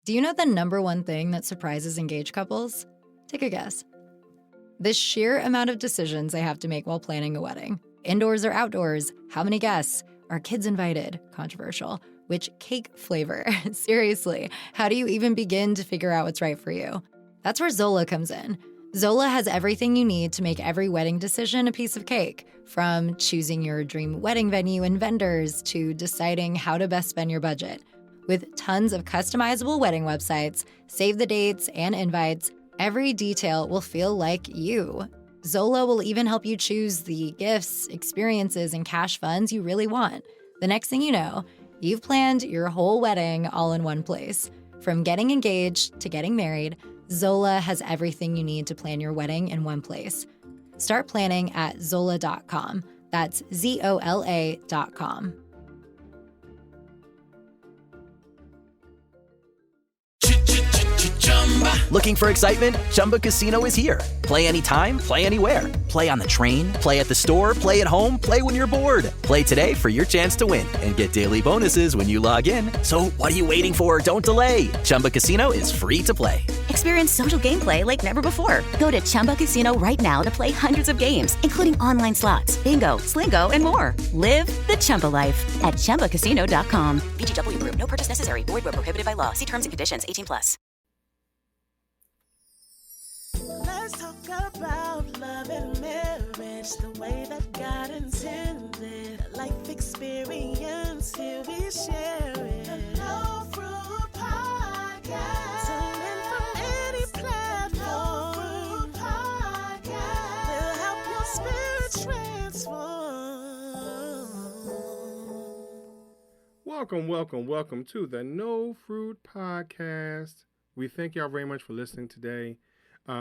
Do you know the number one thing that surprises engaged couples? Take a guess. The sheer amount of decisions they have to make while planning a wedding. Indoors or outdoors? How many guests? Are kids invited? Controversial. Which cake flavor? Seriously, how do you even begin to figure out what's right for you? That's where Zola comes in. Zola has everything you need to make every wedding decision a piece of cake, from choosing your dream wedding venue and vendors to deciding how to best spend your budget. With tons of customizable wedding websites, save the dates and invites, every detail will feel like you. Zola will even help you choose the gifts, experiences, and cash funds you really want. The next thing you know, you've planned your whole wedding all in one place. From getting engaged to getting married, Zola has everything you need to plan your wedding in one place. Start planning at Zola.com. That's Zola.com. Looking for excitement? Chumba Casino is here. Play anytime, play anywhere. Play on the train, play at the store, play at home, play when you're bored. Play today for your chance to win and get daily bonuses when you log in. So what are you waiting for? Don't delay. Chumba Casino is free to play. Experience social gameplay like never before. Go to Chumba Casino right now to play hundreds of games, including online slots, bingo, Slingo, and more. Live the Chumba life at ChumbaCasino.com. VGW Group. No purchase necessary. Void where prohibited by law. See terms and conditions. 18+. Let's talk about love and marriage, the way that God intended. Life experience, here we share it. The No Fruit Podcast. Tune in from any platform. No Fruit Podcast. Will help your spirit transform. Welcome to the No Fruit Podcast. We thank y'all very much for listening today.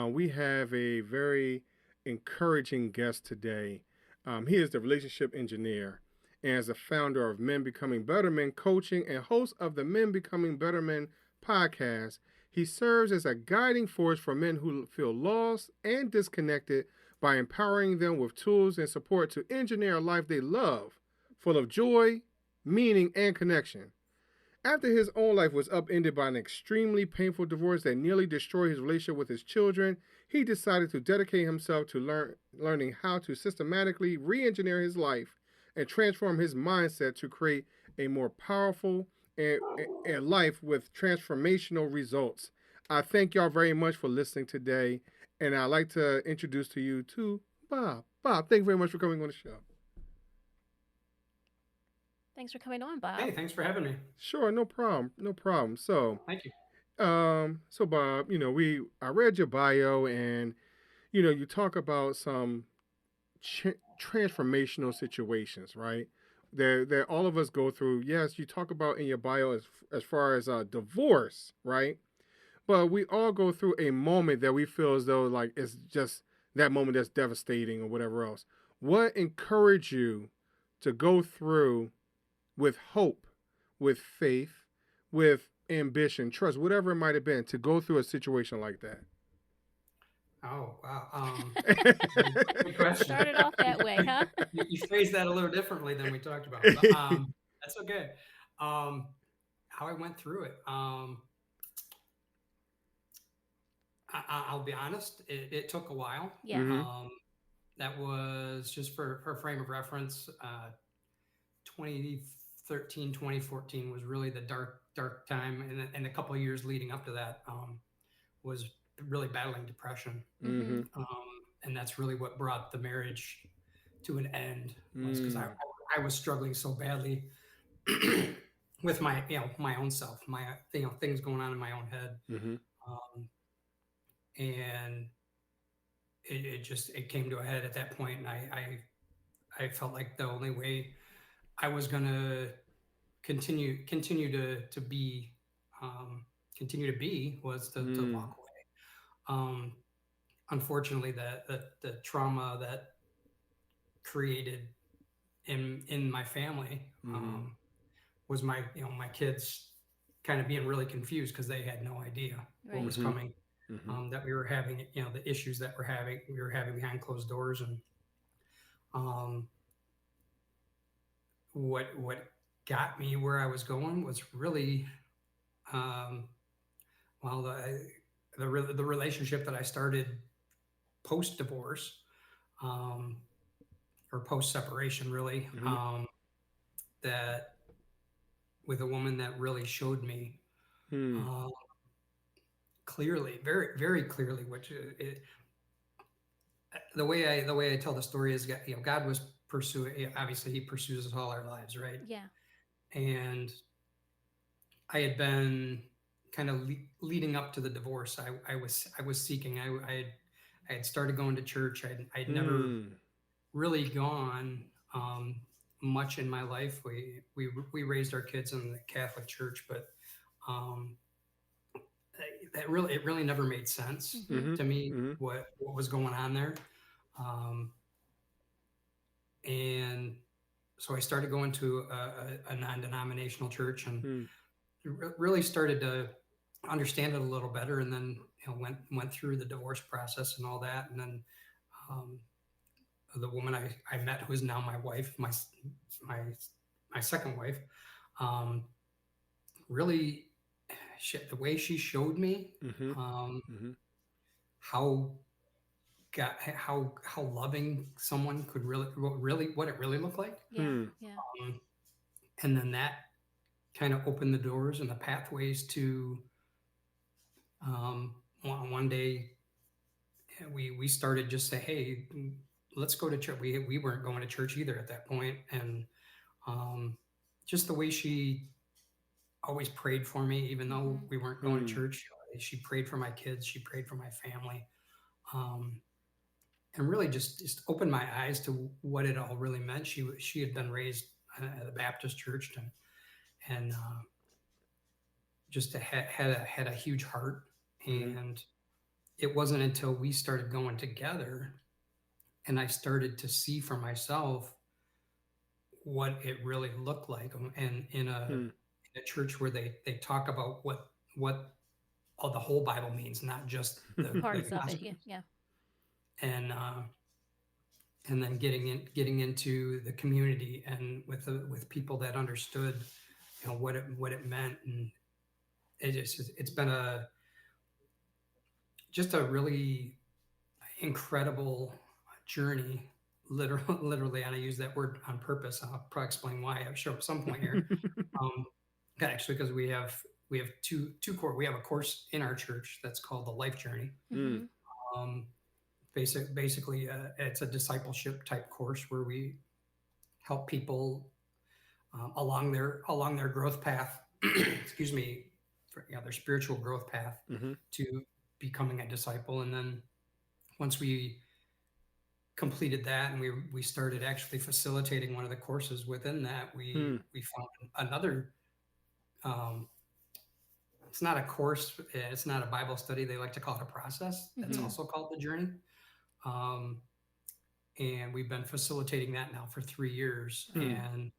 We have a very encouraging guest today. He is the relationship engineer and is the founder of Men Becoming Better Men Coaching and host of the Men Becoming Better Men podcast. He serves as a guiding force for men who feel lost and disconnected by empowering them with tools and support to engineer a life they love, full of joy, meaning, and connection. After his own life was upended by an extremely painful divorce that nearly destroyed his relationship with his children, he decided to dedicate himself to learning how to systematically re-engineer his life and transform his mindset to create a more powerful and life with transformational results. I thank y'all very much for listening today, and I'd like to introduce to you to Bob. Bob, thank you very much for coming on the show. Thanks for coming on, Bob. Hey, thanks for having me. Sure, no problem. So, Thank you. so Bob, I read your bio, and you talk about some transformational situations, right? That all of us go through. Yes, you talk about in your bio as far as divorce, right? But we all go through a moment that we feel as though like it's just that moment that's devastating or whatever else. What encouraged you to go through with hope, with faith, with ambition, trust, whatever it might have been, to go through a situation like that? Oh, wow. Good question. Started off that way, huh? You phrased that a little differently than we talked about. But, that's okay. How I went through it. I'll be honest, it took a while. Yeah. Mhm. That was just for frame of reference. 2013, 2014 was really the dark time. And a couple of years leading up to that was really battling depression. Mm-hmm. And that's really what brought the marriage to an end, was because I was struggling so badly with my own self, things going on in my own head. Mm-hmm. And it came to a head at that point. And I felt like the only way I was going to continue to be was to walk away. Unfortunately, the trauma that created in my family was my kids kind of being really confused because they had no idea what was coming. That we were having, the issues that we were having behind closed doors. And what got me where I was going was really well, the relationship that I started post divorce, or post separation, really, that with a woman that really showed me clearly, very very clearly, which the way I tell the story is, God was pursuing. Obviously, He pursues us all our lives, right? Yeah. And I had been kind of leading up to the divorce. I was seeking. I had started going to church. I'd never really gone much in my life. We raised our kids in the Catholic Church, but it really never made sense to me what was going on there. And so I started going to a non-denominational church, and really started to understand it a little better. And then went through the divorce process and all that. And then the woman I met, who is now my wife, my second wife, really, the way she showed me how loving someone could what it really looked like. Yeah. And then that kind of opened the doors and the pathways to one day we started just say, hey, let's go to church. We weren't going to church either at that point. And just the way she always prayed for me, even though we weren't going to church, she prayed for my kids, she prayed for my family, and really just opened my eyes to what it all really meant. She had been raised at a Baptist church, and just had a huge heart. And it wasn't until we started going together and I started to see for myself what it really looked like. And in a church where they talk about what all the whole Bible means, not just the Parts of it. Yeah. And then getting into the community and with people that understood, what it meant. And it's been just a really incredible journey, literally, and I use that word on purpose. I'll probably explain why I'm sure at some point here. Actually, because we have two course. We have a course in our church that's called the Life Journey. Basically, it's a discipleship type course where we help people along their growth path. Excuse me, their spiritual growth path to becoming a disciple. And then once we completed that and we started actually facilitating one of the courses within that, we found another, it's not a course, it's not a Bible study, they like to call it a process. That's also called the Journey. And we've been facilitating that now for 3 years. And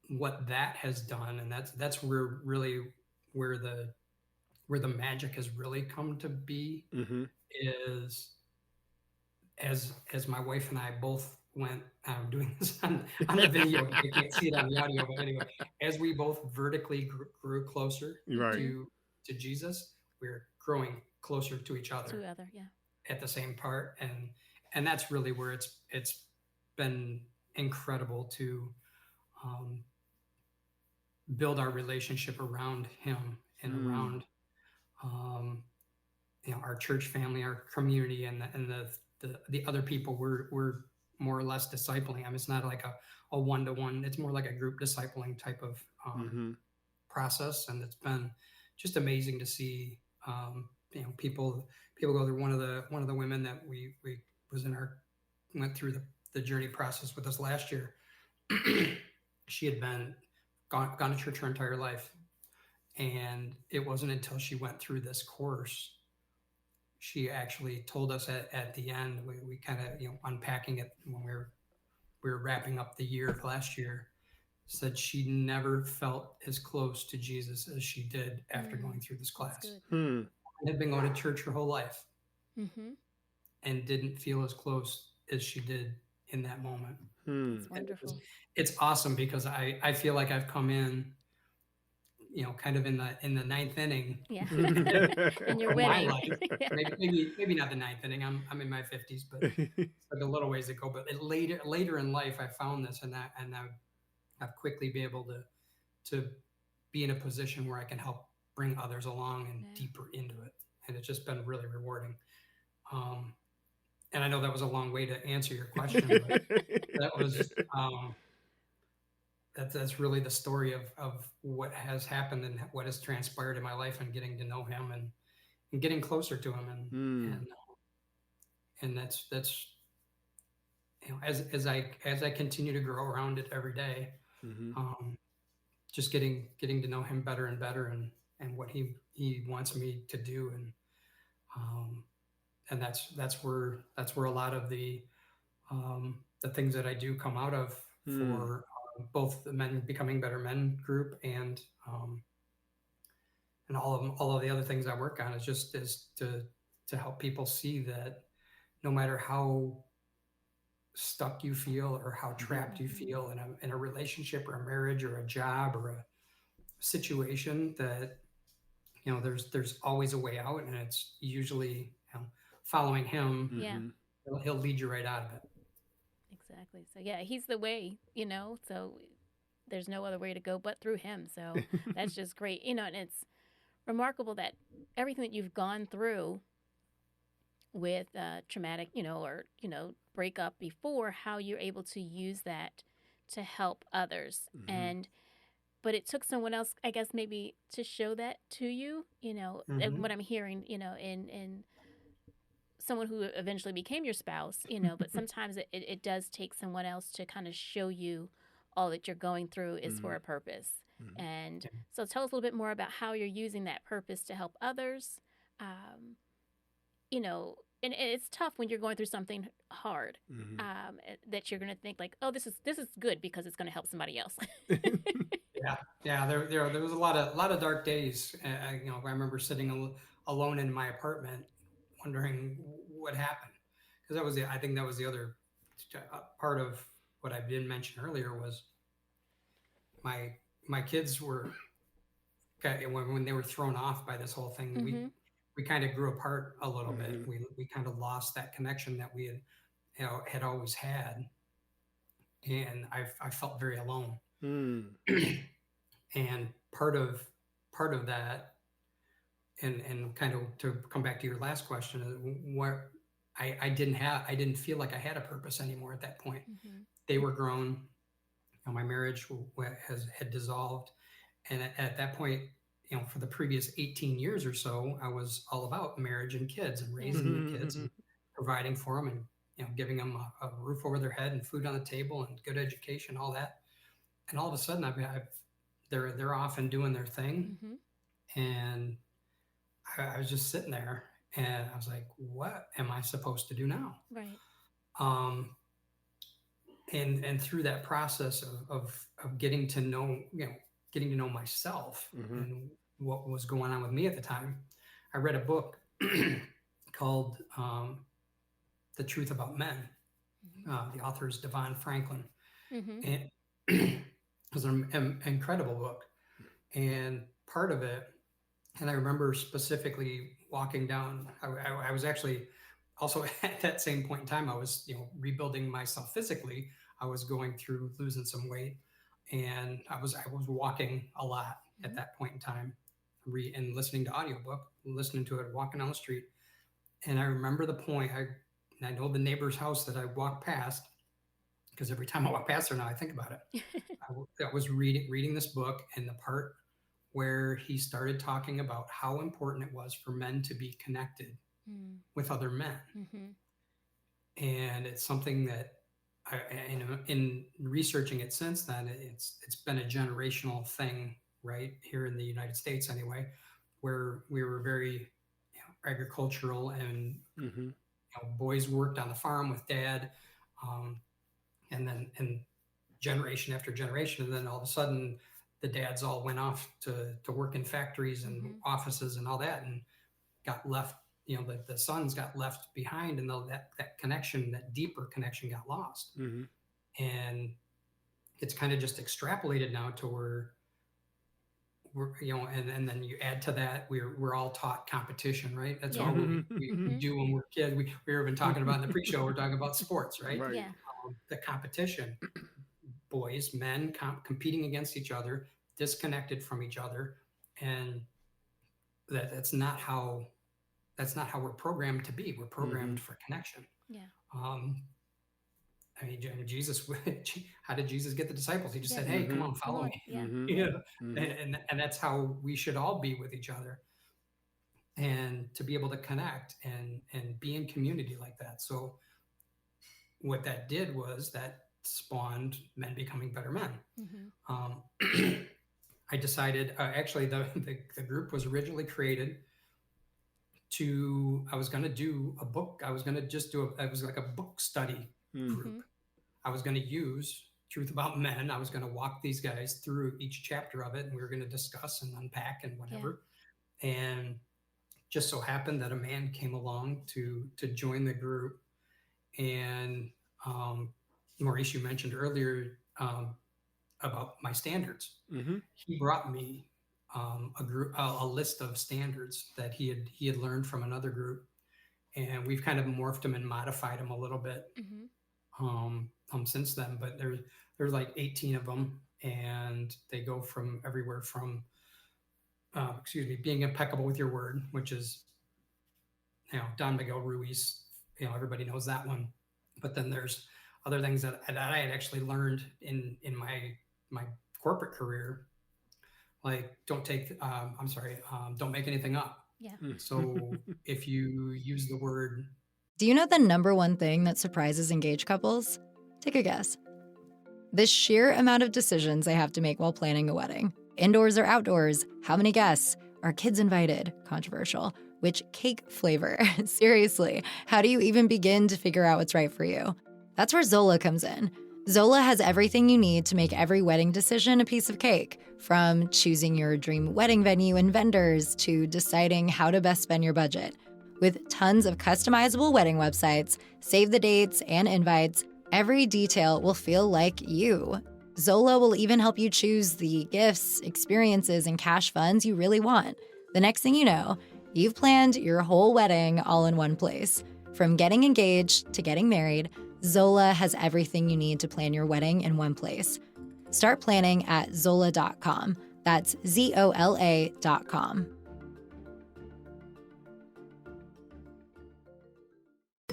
what that has done, and that's where the magic has really come to be, is as my wife and I both went, I'm doing this on the video, you can't see it on the audio, but anyway, as we both vertically grew closer to Jesus, we're growing closer to each other. At the same part. And that's really where it's been incredible to build our relationship around him and around our church family, our community, and the other people we're more or less discipling. I mean, it's not like a one-to-one, it's more like a group discipling type of process. And it's been just amazing to see people go through. One of the women that we went through the journey process with us last year. She had been gone to church her entire life, and it wasn't until she went through this course, she actually told us at the end, we kind of unpacking it when we were wrapping up the year last year, said she never felt as close to Jesus as she did after going through this class. Had been going to church her whole life and didn't feel as close as she did in that moment. That's wonderful. It's awesome because I feel like I've come in kind of in the ninth inning Yeah. Mhm. And you're of my winning. life. Yeah. Maybe not the ninth inning. I'm in my 50s, but it's like a little ways to go. But later in life, I found this, and I've quickly been able to be in a position where I can help bring others along and Yeah. deeper into it, and it's just been really rewarding. And I know that was a long way to answer your question, but that was that's really the story of what has happened and what has transpired in my life, and getting to know him and getting closer to him, and that's as I continue to grow around it every day, Mhm. just getting to know him better and better, and what he wants me to do, and that's where a lot of the things that I do come out of for both the Men Becoming Better Men group and all of the other things I work on is just to help people see that no matter how stuck you feel or how trapped you feel in a relationship or a marriage or a job or a situation, that there's always a way out, and it's usually following him. Yeah. He'll lead you right out of it. Exactly. So yeah, he's the way, so there's no other way to go but through him. So that's just great. And it's remarkable that everything that you've gone through with traumatic, or, breakup before, how you're able to use that to help others. But it took someone else, I guess, maybe to show that to you, and what I'm hearing, in someone who eventually became your spouse, but sometimes it does take someone else to kind of show you all that you're going through is for a purpose. And so tell us a little bit more about how you're using that purpose to help others. And it's tough when you're going through something hard, that you're going to think like, oh, this is good because it's going to help somebody else. Yeah. There was a lot of dark days. I remember sitting alone in my apartment, wondering what happened, because I think that was the other part of what I didn't mention earlier was my kids were when they were thrown off by this whole thing. We kind of grew apart a little bit. We kind of lost that connection that we had always had, and I felt very alone. And part of that, and kind of to come back to your last question, what I didn't feel like I had a purpose anymore at that point. They were grown. My marriage had dissolved, and at that point, for the previous 18 years or so, I was all about marriage and kids and raising the kids and providing for them, and giving them a roof over their head and food on the table and good education, all that. And all of a sudden, they're off and doing their thing, and I was just sitting there, and I was like, what am I supposed to do now? Right. And through that process of getting to know myself and what was going on with me at the time, I read a book called The Truth About Men. The author is Devon Franklin. And it was an incredible book. And part of it, and I remember specifically walking down, I was actually also at that same point in time, I was rebuilding myself physically. I was going through losing some weight, and I was walking a lot at that point in time, and listening to audiobook, listening to it, walking down the street. And I remember the point, I know the neighbor's house that I walked past, because every time I walk past there now, I think about it. I was reading this book, and the part where he started talking about how important it was for men to be connected with other men. And it's something that in researching it since then, it's been a generational thing right here in the United States anyway, where we were very agricultural, and boys worked on the farm with dad, and generation after generation, and then all of a sudden the dads all went off to work in factories and offices and all that, and got left, the sons got left behind, and that connection, that deeper connection, got lost. And it's kind of just extrapolated now to where and then you add to that, we're all taught competition, right? That's Yeah. all we Mhm. do when we're kids. We were even talking about in the pre-show, we're talking about sports, right? Right. Yeah. The competition, boys, men competing against each other, disconnected from each other, and that's not how we're programmed to be. We're programmed for connection. Yeah. I mean, Jesus, how did Jesus get the disciples? He just said, "Hey, come on, Come follow on. me." Yeah. And that's how we should all be with each other, and to be able to connect and be in community like that. So what that did was that spawned men becoming better men. I decided, actually, the group was originally created I was going to do a book. I was going to just it was like a book study group. I was going to use Truth About Men. I was going to walk these guys through each chapter of it, and we were going to discuss and unpack and whatever. And just so happened that a man came along to join the group. And Maurice, you mentioned earlier about my standards. He brought me a list of standards that he had learned from another group, and we've kind of morphed them and modified them a little bit since then. But there's like 18 of them, and they go from everywhere from being impeccable with your word, which is Don Miguel Ruiz. Everybody knows that one. But then there's other things that I had actually learned in my corporate career, like don't make anything up. Yeah. So if you use the word. Do you know the number one thing that surprises engaged couples? Take a guess. The sheer amount of decisions they have to make while planning a wedding. Indoors or outdoors? How many guests? Are kids invited? Controversial. Which cake flavor? Seriously, how do you even begin to figure out what's right for you? That's where Zola comes in. Zola has everything you need to make every wedding decision a piece of cake, from choosing your dream wedding venue and vendors to deciding how to best spend your budget. With tons of customizable wedding websites, save the dates and invites, every detail will feel like you. Zola will even help you choose the gifts, experiences, and cash funds you really want. The next thing you know, you've planned your whole wedding all in one place. From getting engaged to getting married, Zola has everything you need to plan your wedding in one place. Start planning at Zola.com. That's ZOLA.com.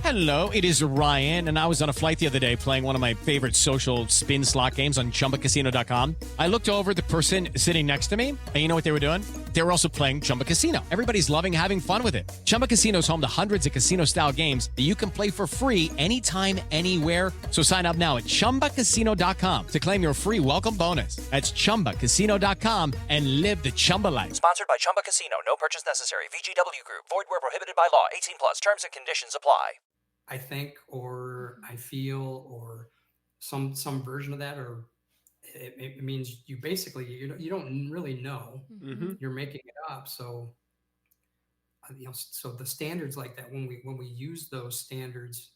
Hello, it is Ryan, and I was on a flight the other day playing one of my favorite social spin slot games on ChumbaCasino.com. I looked over at the person sitting next to me, and you know what they were doing? They were also playing Chumba Casino. Everybody's loving having fun with it. Chumba Casino is home to hundreds of casino-style games that you can play for free anytime, anywhere. So sign up now at ChumbaCasino.com to claim your free welcome bonus. That's ChumbaCasino.com and live the Chumba life. Sponsored by Chumba Casino. No purchase necessary. VGW Group. Void where prohibited by law. 18 plus. Terms and conditions apply. I think, or I feel, or some version of that, or it means you basically you don't really know. You're making it up. So so the standards like that, when we use those standards,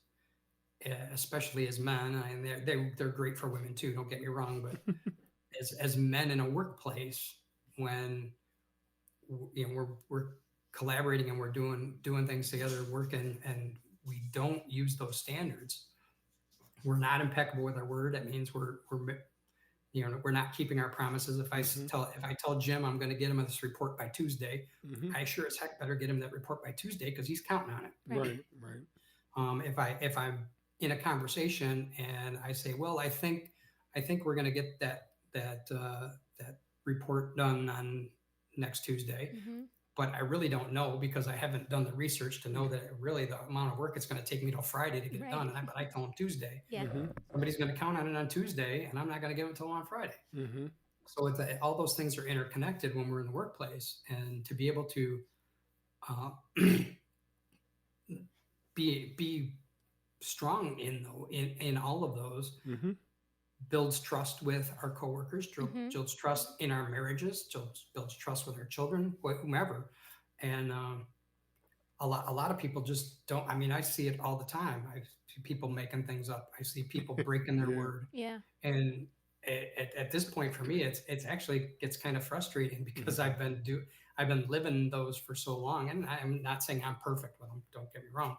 especially as men, and they're great for women too. Don't get me wrong, but as men in a workplace, when we're collaborating and we're doing things together, working, and we don't use those standards, we're not impeccable with our word. That means we're not keeping our promises. If I tell Jim I'm going to get him this report by Tuesday, I sure as heck better get him that report by Tuesday, because he's counting on it. Right. If I'm in a conversation and I say, well, I think we're going to get that report done on next Tuesday. But I really don't know, because I haven't done the research to know that really the amount of work it's going to take me till Friday to get it done. But I tell them Tuesday. Yeah. Somebody's going to count on it on Tuesday, and I'm not going to give it till on Friday. So all those things are interconnected when we're in the workplace, and to be able to be strong in all of those builds trust with our coworkers, builds trust in our marriages, builds trust with our children, whomever. And a lot of people just don't. I mean, I see it all the time. I see people making things up. I see people breaking their word. Yeah. And at this point for me, it's actually gets kind of frustrating because I've been living those for so long, and I'm not saying I'm perfect with them. Don't get me wrong,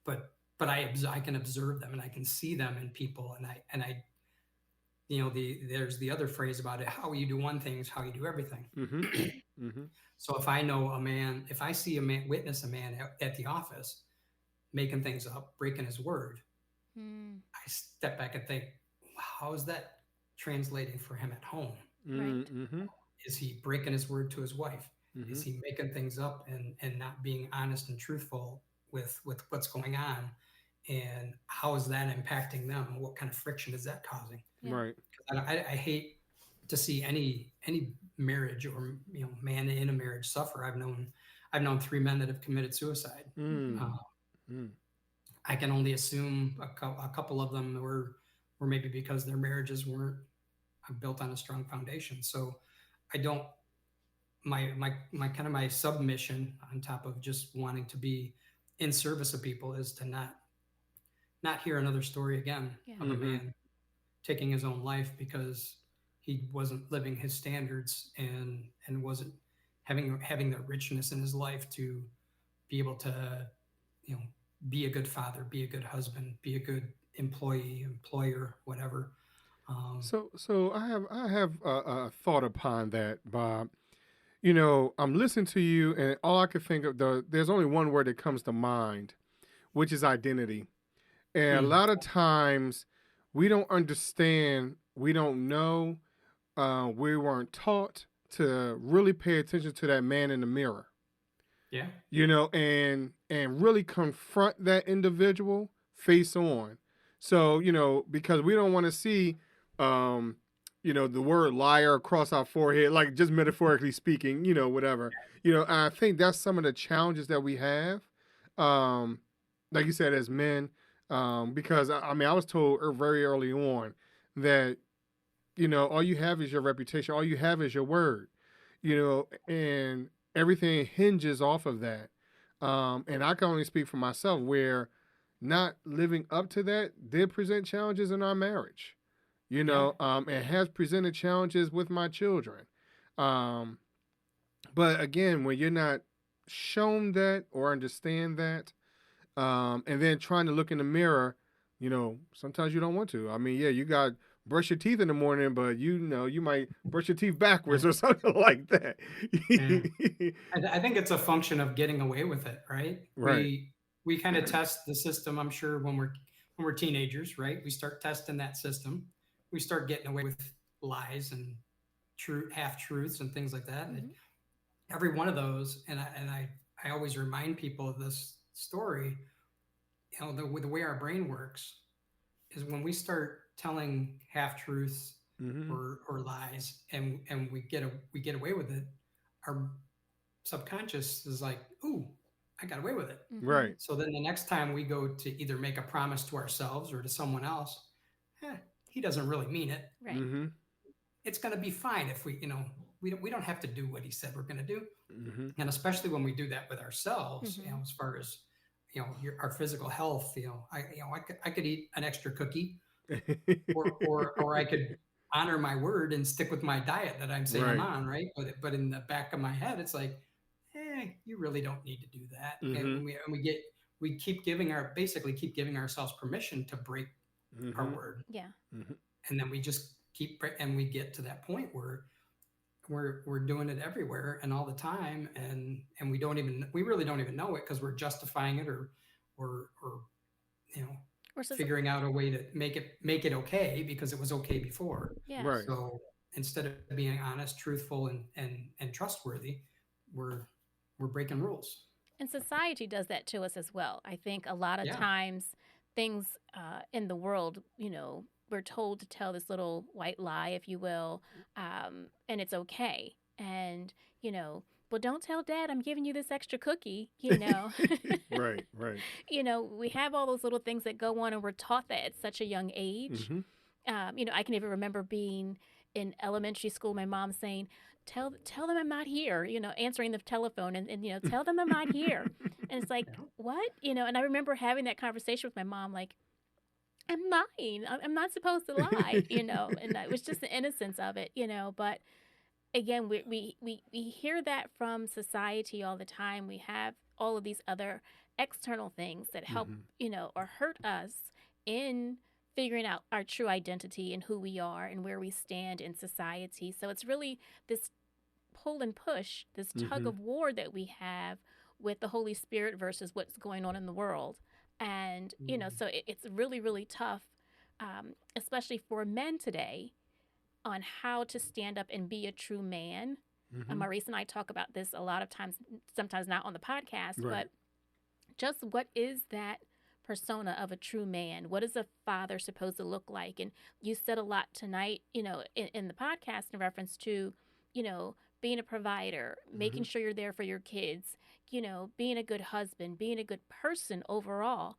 but I can observe them and I can see them in people, and I there's the other phrase about it: how you do one thing is how you do everything. So if I see a man, witness a man at the office making things up, breaking his word, I step back and think, how is that translating for him at home? Right. Is he breaking his word to his wife? Is he making things up and not being honest and truthful with what's going on? And how is that impacting them? What kind of friction is that causing? Yeah. Right. I hate to see any marriage or man in a marriage suffer. I've known 3 men that have committed suicide. I can only assume a couple of them were maybe because their marriages weren't built on a strong foundation. So I don't my kind of my submission on top of just wanting to be in service of people is to not hear another story again of a man taking his own life because he wasn't living his standards and wasn't having the richness in his life to be able to be a good father, be a good husband, be a good employee, employer, whatever. So I have a thought upon that, Bob. I'm listening to you, and all I could think of there's only one word that comes to mind, which is identity. And a lot of times we don't understand, we don't know, we weren't taught to really pay attention to that man in the mirror. Yeah. And really confront that individual face on. So, because we don't want to see, the word liar across our forehead, like just metaphorically speaking, whatever. I think that's some of the challenges that we have, like you said, as men, because I was told very early on that, all you have is your reputation, all you have is your word, and everything hinges off of that. And I can only speak for myself where not living up to that did present challenges in our marriage. It has presented challenges with my children. But again, when you're not shown that or understand that, and then trying to look in the mirror, sometimes you don't want to. You got brush your teeth in the morning, but you might brush your teeth backwards or something like that. I think it's a function of getting away with it, right? Right. We kind of test the system, I'm sure, when we're teenagers, right? We start testing that system. We start getting away with lies and half truths and things like that. And every one of those, and I always remind people of this story. The way our brain works is when we start telling half truths or lies, and we get away with it, our subconscious is like, "Ooh, I got away with it." Right. So then the next time we go to either make a promise to ourselves or to someone else, he doesn't really mean it. Right. It's going to be fine if we don't have to do what he said we're going to do. And especially when we do that with ourselves, as far as our physical health, I could eat an extra cookie, or I could honor my word and stick with my diet that I'm saying I'm on, right? But in the back of my head, it's like, you really don't need to do that. And we keep giving ourselves permission to break our word. Yeah. And then we just and we get to that point where we're doing it everywhere and all the time, and we really don't even know it because we're justifying it or figuring out a way to make it okay because it was okay before. Yeah. Right. So instead of being honest, truthful, and trustworthy, we're breaking rules. And society does that to us as well. I think a lot of times things in the world, we're told to tell this little white lie, if you will, and it's okay. And, well, don't tell Dad I'm giving you this extra cookie, Right. We have all those little things that go on, and we're taught that at such a young age. I can even remember being in elementary school, my mom saying, tell them I'm not here, answering the telephone and tell them I'm not here. And it's like, what? And I remember having that conversation with my mom, like, I'm lying. I'm not supposed to lie, and that was just the innocence of it, but again, we hear that from society all the time. We have all of these other external things that help, or hurt us in figuring out our true identity and who we are and where we stand in society. So it's really this pull and push, this tug of war that we have with the Holy Spirit versus what's going on in the world. And, so it's really, really tough, especially for men today, on how to stand up and be a true man. Maurice and I talk about this a lot of times, sometimes not on the podcast, but just what is that persona of a true man? What is a father supposed to look like? And you said a lot tonight, in the podcast in reference to, being a provider, making sure you're there for your kids, being a good husband, being a good person overall.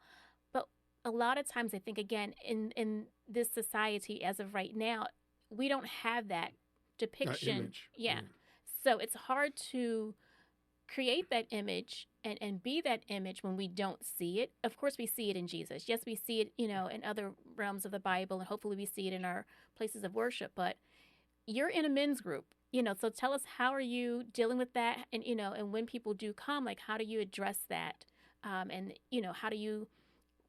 But a lot of times I think, again, in this society as of right now, we don't have that depiction. So it's hard to create that image and be that image when we don't see it. Of course, we see it in Jesus. Yes, we see it, in other realms of the Bible, and hopefully we see it in our places of worship. But you're in a men's group, so tell us, how are you dealing with that? And, and when people do come, like, how do you address that? And, how do you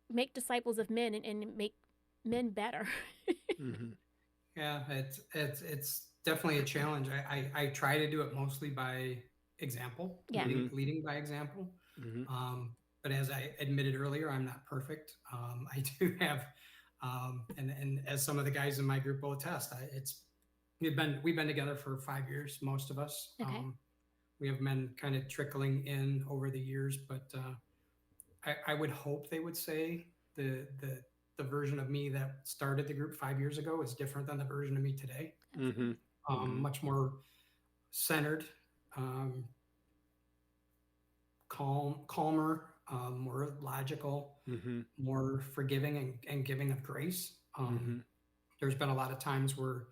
make disciples of men and make men better? Yeah, it's definitely a challenge. I try to do it mostly by example, leading by example. But as I admitted earlier, I'm not perfect. I do have, and as some of the guys in my group will attest, we've been together for 5 years, most of us. Okay. We have men kind of trickling in over the years, but I would hope they would say the version of me that started the group 5 years ago is different than the version of me today. Much more centered, calmer, more logical, more forgiving and giving of grace. There's been a lot of times where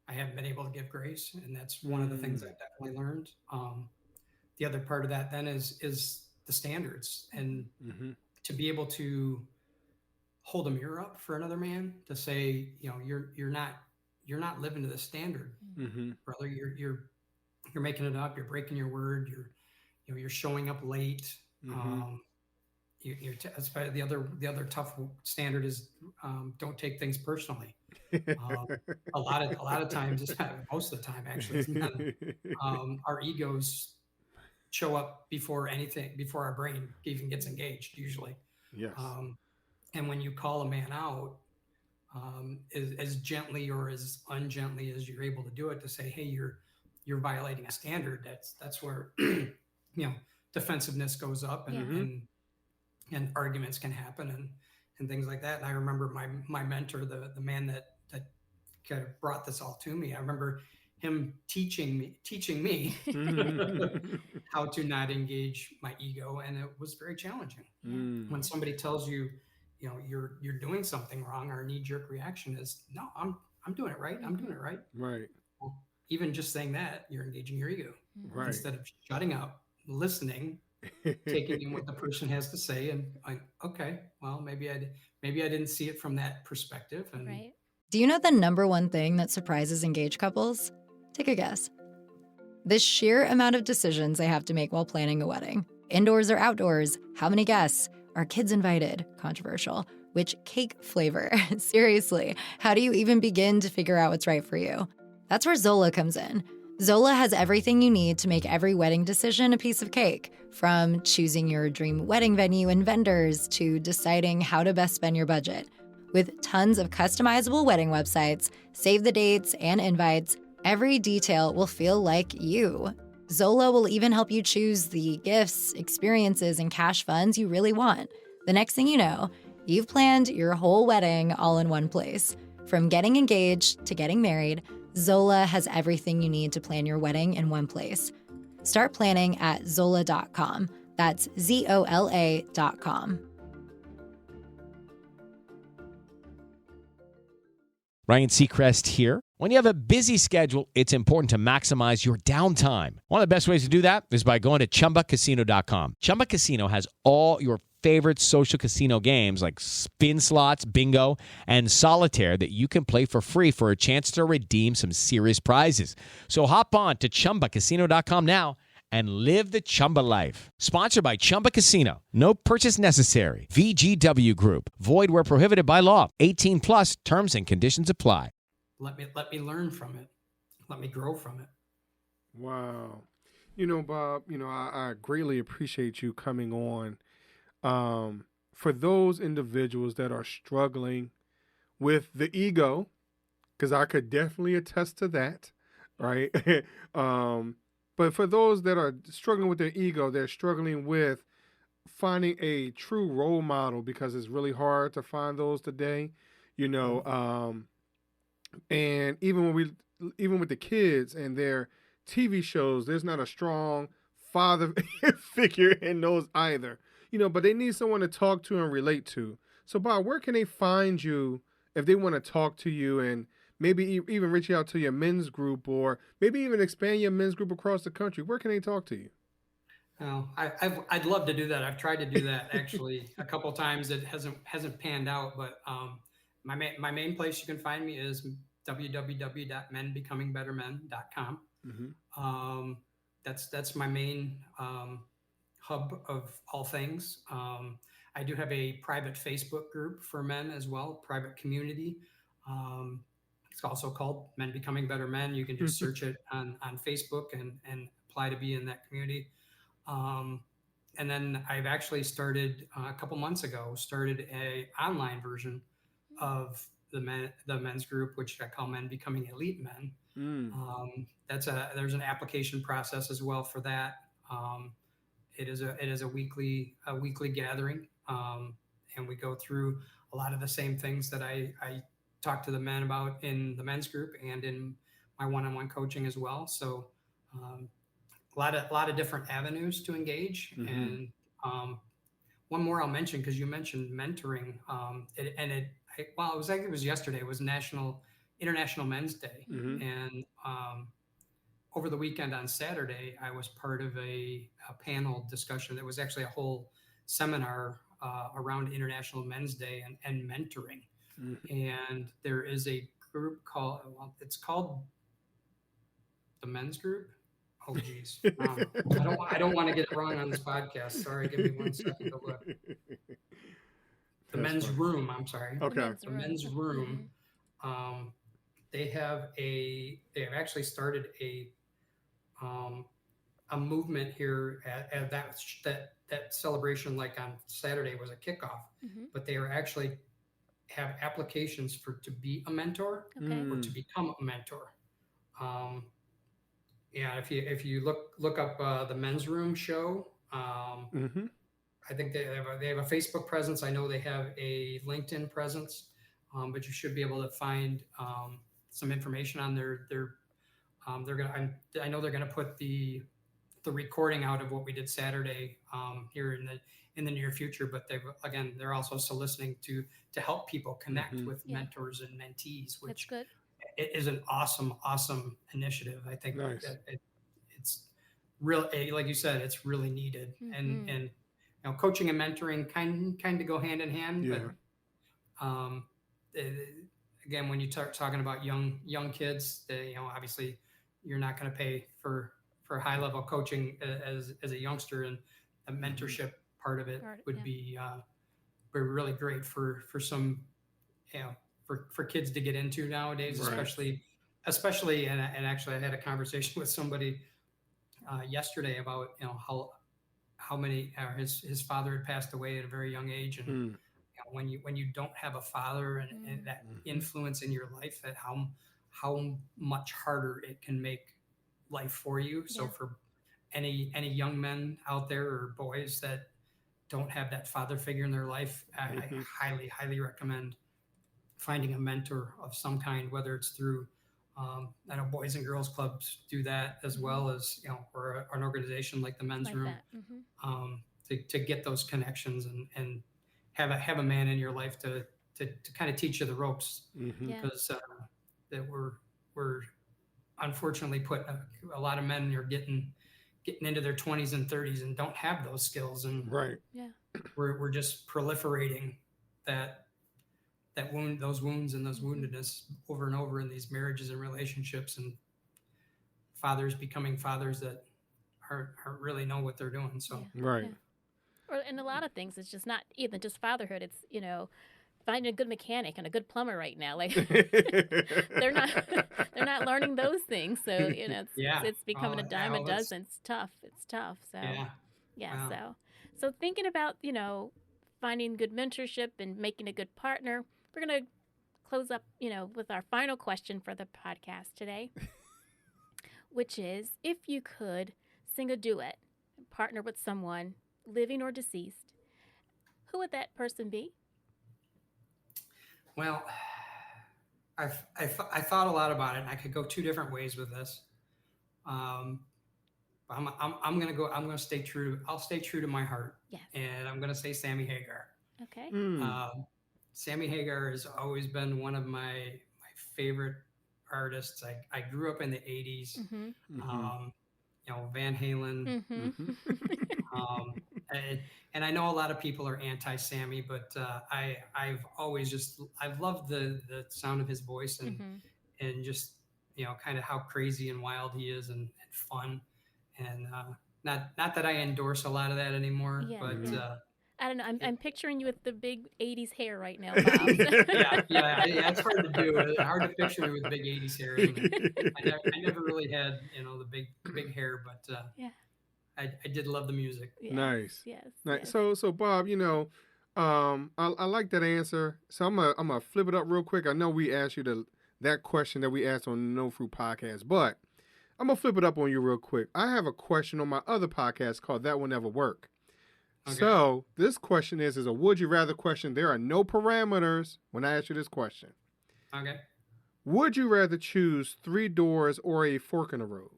I haven't been able to give grace, and that's one of the things I've definitely learned. The other part of that then is the standards, and to be able to hold a mirror up for another man to say, you're not living to the standard, brother. You're making it up. You're breaking your word. You're showing up late. The other tough standard is don't take things personally. A lot of times, most of the time actually, it's not, our egos show up before our brain even gets engaged usually. Yes. And when you call a man out, as gently or as ungently as you're able to do it, to say, hey, you're violating a standard, that's where defensiveness goes up, and arguments can happen and things like that. And I remember my mentor, the man that kind of brought this all to me, I remember him teaching me how to not engage my ego, and it was very challenging. When somebody tells you, you're doing something wrong, our knee-jerk reaction is, no, I'm doing it right. I'm doing it right. Right. Well, even just saying that, you're engaging your ego. Right. Instead of shutting up, listening, taking in what the person has to say, and like, okay, well, maybe I didn't see it from that perspective. And Right. Do you know the number one thing that surprises engaged couples? Take a guess. The sheer amount of decisions they have to make while planning a wedding. Indoors or outdoors? How many guests? Are kids invited? Controversial. Which cake flavor? Seriously, how do you even begin to figure out what's right for you? That's where Zola comes in. Zola has everything you need to make every wedding decision a piece of cake, from choosing your dream wedding venue and vendors to deciding how to best spend your budget. With tons of customizable wedding websites, save the dates, and invites, every detail will feel like you. Zola will even help you choose the gifts, experiences, and cash funds you really want. The next thing you know, you've planned your whole wedding all in one place. From getting engaged to getting married, Zola has everything you need to plan your wedding in one place. Start planning at Zola.com. That's ZOLA.com. Ryan Seacrest here. When you have a busy schedule, it's important to maximize your downtime. One of the best ways to do that is by going to ChumbaCasino.com. Chumba Casino has all your favorite social casino games like spin slots, bingo, and solitaire that you can play for free for a chance to redeem some serious prizes. So hop on to ChumbaCasino.com now and live the Chumba life. Sponsored by Chumba Casino. No purchase necessary. VGW Group. Void where prohibited by law. 18 plus terms and conditions apply. Let me learn from it. Let me grow from it. Wow. Bob, I greatly appreciate you coming on. For those individuals that are struggling with the ego, because I could definitely attest to that, right? But for those that are struggling with their ego, they're struggling with finding a true role model, because it's really hard to find those today, and even with the kids and their TV shows, there's not a strong father figure in those either. But they need someone to talk to and relate to. So, Bob, where can they find you if they want to talk to you, and maybe even reach out to your men's group, or maybe even expand your men's group across the country? Where can they talk to you? Oh, I'd love to do that. I've tried to do that actually a couple times. It hasn't panned out, but my main place you can find me is www.menbecomingbettermen.com. Mm-hmm. That's my main hub of all things. I do have a private Facebook group for men as well, private community. It's also called Men Becoming Better Men. You can just search it on Facebook and apply to be in that community. And then I've actually started a couple months ago, a online version of the men's group, which I call Men Becoming Elite Men. There's an application process as well for that. It is a weekly gathering, and we go through a lot of the same things that I talk to the men about in the men's group and in my one-on-one coaching as well. So a lot of different avenues to engage. Mm-hmm. And one more I'll mention, because you mentioned mentoring, it was yesterday. It was International Men's Day, Mm-hmm. and over the weekend on Saturday, I was part of a panel discussion. That was actually a whole seminar around International Men's Day and mentoring. Mm-hmm. And there is a group called the Men's Group. Oh, geez. I don't want to get it wrong on this podcast. Sorry, give me 1 second to look. The Men's Room, I'm sorry. Okay. The Men's Room. They have actually started a movement here at that celebration, like on Saturday was a kickoff, but they are actually have applications to be a mentor or to become a mentor. If you look up the Men's Room show, Mm-hmm. I think they have a Facebook presence. I know they have a LinkedIn presence, but you should be able to find some information on their. I know they're gonna put the recording out of what we did Saturday here in the near future. But they're also soliciting to help people connect with mentors and mentees, which That's good. It is an awesome initiative. I think Nice. that it's really, like you said, it's really needed. And coaching and mentoring kind of go hand in hand. Yeah. But again, when you talking about young kids, obviously you're not going to pay for high level coaching as a youngster, and the mentorship part of it would be really great for some, for kids to get into nowadays, Right. especially, and actually I had a conversation with somebody yesterday about, how many, his father had passed away at a very young age. And when you don't have a father and that influence in your life, that how much harder it can make life for you. So for any young men out there or boys that don't have that father figure in their life, I highly recommend finding a mentor of some kind, whether it's through, I know Boys and Girls Clubs do that, as well as, or an organization like the Men's Room, to get those connections and have a man in your life to kind of teach you the ropes, because that unfortunately put a lot of men are getting into their 20s and 30s and don't have those skills, and Right. Yeah. we're just proliferating those wounds and those woundedness over and over in these marriages and relationships, and fathers becoming fathers that aren't really know what they're doing. So Right. Or in a lot of things, it's just not even just fatherhood. It's, finding a good mechanic and a good plumber right now. Like they're not learning those things. So, it's becoming a dime a dozen. It's tough. So, Wow. So thinking about, finding good mentorship and making a good partner, we're going to close up, with our final question for the podcast today, which is, if you could sing a duet, partner with someone, living or deceased, who would that person be? Well, I thought a lot about it, and I could go two different ways with this. I'm gonna stay true. I'll stay true to my heart. Yes. And I'm gonna say Sammy Hagar. Okay. Sammy Hagar has always been one of my favorite artists. I grew up in the 80s. Van Halen. And I know a lot of people are anti-Sammy, but I've loved the sound of his voice and just kind of how crazy and wild he is and fun, and not that I endorse a lot of that anymore, but I don't know. I'm picturing you with the big 80s hair right now, Bob. It's hard to do. It's hard to picture me with big 80s hair. I never really had the big hair, but I did love the music. Yes, Nice. Yes. Nice. So Bob, I like that answer. So I'm gonna flip it up real quick. I know we asked you that question that we asked on the No Fruit podcast, but I'm gonna flip it up on you real quick. I have a question on my other podcast called That Will Never Work. Okay. So this question is a would you rather question. There are no parameters when I ask you this question. Okay. Would you rather choose 3 doors or a fork in the road?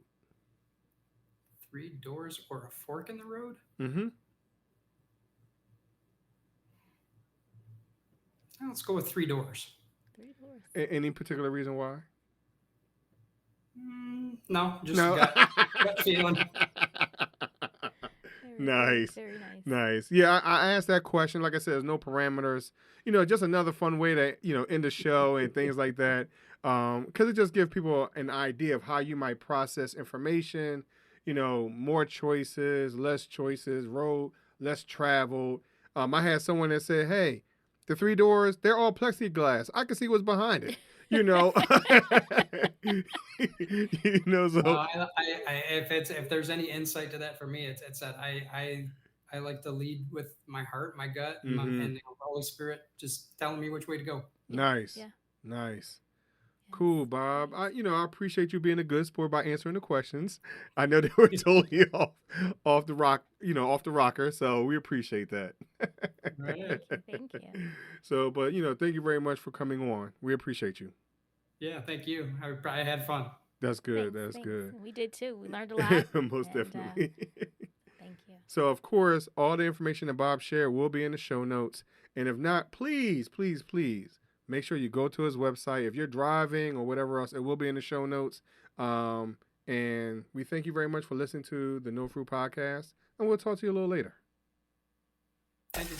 3 doors or a fork in the road? Mm-hmm. Let's go with 3 doors. 3 doors. Any particular reason why? No, just no. gut feeling. Nice. Very nice. Nice. Yeah, I asked that question. Like I said, there's no parameters. Just another fun way to, end the show and things like that. Because it just gives people an idea of how you might process information. More choices, less choices, road less traveled. I had someone that said, hey, the 3 doors, they're all plexiglass. I can see what's behind it. So if there's any insight to that for me, it's that I like to lead with my heart, my gut, and the Holy Spirit just telling me which way to go. Nice. Yeah. Nice. Cool, Bob. I appreciate you being a good sport by answering the questions. I know they were totally off the rocker, so we appreciate that. Right. Thank you. So, but thank you very much for coming on. We appreciate you. Yeah, thank you. I had fun. That's good. Thanks. Good. We did too. We learned a lot. Most definitely. Thank you. So, of course, all the information that Bob shared will be in the show notes. And if not, please, please, please make sure you go to his website. If you're driving or whatever else, it will be in the show notes. And we thank you very much for listening to the No Fruit podcast. And we'll talk to you a little later. Thank you.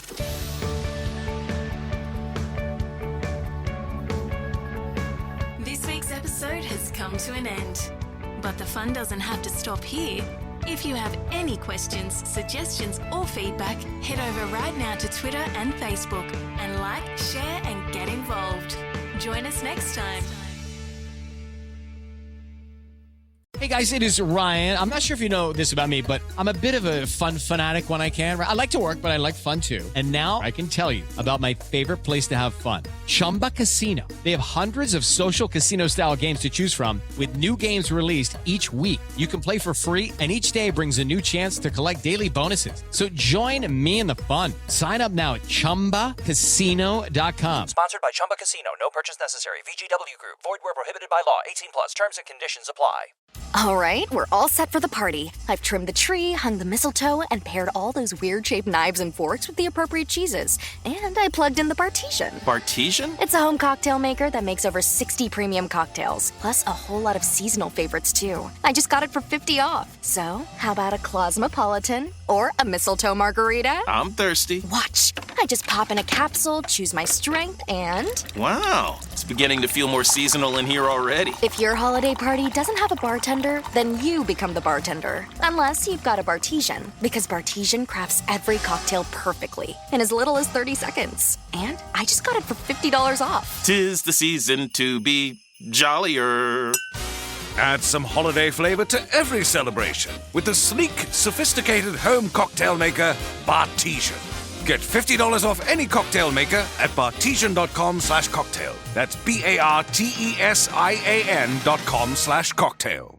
This week's episode has come to an end. But the fun doesn't have to stop here. If you have any questions, suggestions, or feedback, head over right now to Twitter and Facebook and like, share, and get involved. Join us next time. Hey guys, it is Ryan. I'm not sure if you know this about me, but I'm a bit of a fun fanatic when I can. I like to work, but I like fun too. And now I can tell you about my favorite place to have fun. Chumba Casino. They have hundreds of social casino style games to choose from with new games released each week. You can play for free and each day brings a new chance to collect daily bonuses. So join me in the fun. Sign up now at ChumbaCasino.com. Sponsored by Chumba Casino. No purchase necessary. VGW Group. Void where prohibited by law. 18+. Terms and conditions apply. All right, we're all set for the party. I've trimmed the tree, hung the mistletoe, and paired all those weird-shaped knives and forks with the appropriate cheeses. And I plugged in the Bartesian. Bartesian? It's a home cocktail maker that makes over 60 premium cocktails, plus a whole lot of seasonal favorites, too. I just got it for $50 off. So, how about a Cosmopolitan or a mistletoe margarita? I'm thirsty. Watch. I just pop in a capsule, choose my strength, and... Wow, it's beginning to feel more seasonal in here already. If your holiday party doesn't have a bartender, then you become the bartender. Unless you've got a Bartesian, because Bartesian crafts every cocktail perfectly in as little as 30 seconds. And I just got it for $50 off. 'Tis the season to be jollier. Add some holiday flavor to every celebration with the sleek, sophisticated home cocktail maker, Bartesian. Get $50 off any cocktail maker at bartesian.com/cocktail. That's BARTESIAN.com/cocktail.